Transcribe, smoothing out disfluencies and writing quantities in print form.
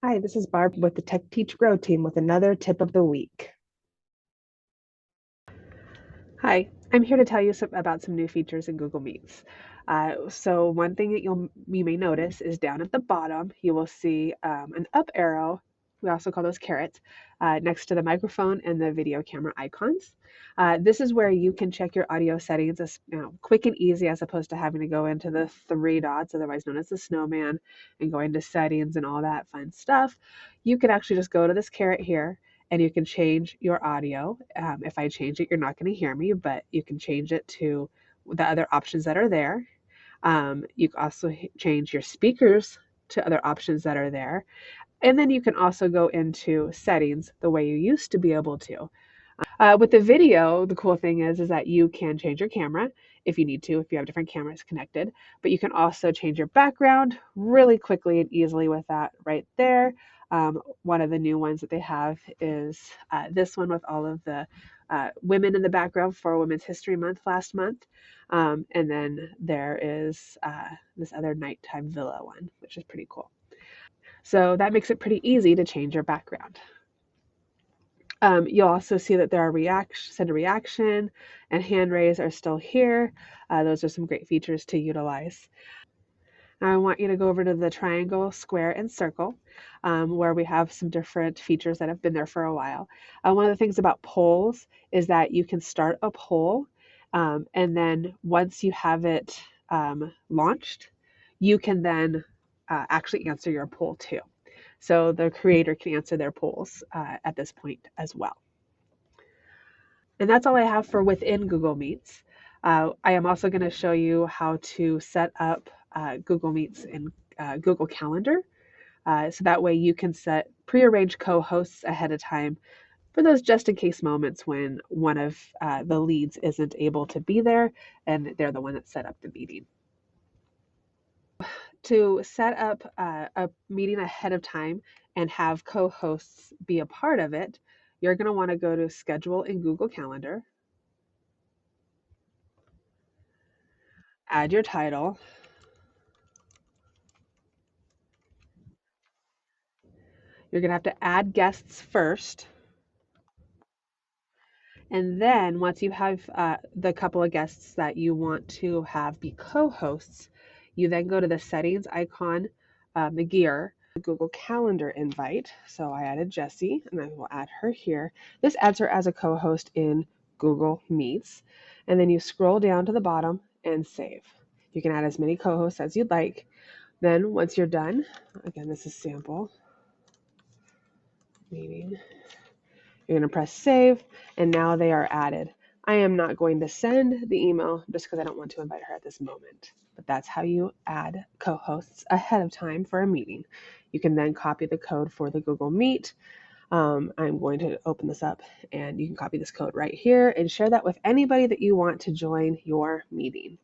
Hi, this is Barb with the Tech Teach Grow team with another tip of the week. Hi, I'm here to tell you about some new features in Google Meets. So one thing that you may notice is down at the bottom, you will see an up arrow. We also call those carrots next to the microphone and the video camera icons. This is where you can check your audio settings as quick and easy as opposed to having to go into the three dots, otherwise known as the snowman, and go into settings and all that fun stuff. You can actually just go to this carrot here and you can change your audio. If I change it, you're not going to hear me, but you can change it to the other options that are there. You can also change your speakers to other options that are there. And then you can also go into settings the way you used to be able to. With the video, the cool thing is that you can change your camera if you need to, if you have different cameras connected, but you can also change your background really quickly and easily with that right there. One of the new ones that they have is this one with all of the women in the background for Women's History Month last month. And then there is this other nighttime villa one, which is pretty cool. So that makes it pretty easy to change your background. You'll also see that there are send a reaction and hand raise are still here. Those are some great features to utilize. Now I want you to go over to the triangle, square, and circle, where we have some different features that have been there for a while. One of the things about polls is that you can start a poll, and then once you have it launched, you can then actually answer your poll too. So the creator can answer their polls at this point as well. And that's all I have for within Google Meets. I am also going to show you how to set up Google Meets in Google Calendar. So that way you can set prearranged co-hosts ahead of time for those just in case moments when one of the leads isn't able to be there and they're the one that set up the meeting. To set up a meeting ahead of time and have co-hosts be a part of it, you're going to want to go to schedule in Google Calendar, add your title. You're going to have to add guests first. And then once you have the couple of guests that you want to have be co-hosts, you then go to the settings icon, the gear, the Google Calendar invite. So I added Jessie and I will add her here. This adds her as a co-host in Google Meets. And then you scroll down to the bottom and save. You can add as many co-hosts as you'd like. Then once you're done, again, this is sample meeting. You're going to press save, and now they are added. I am not going to send the email just because I don't want to invite her at this moment. But that's how you add co-hosts ahead of time for a meeting. You can then copy the code for the Google Meet. I'm going to open this up, and you can copy this code right here and share that with anybody that you want to join your meeting.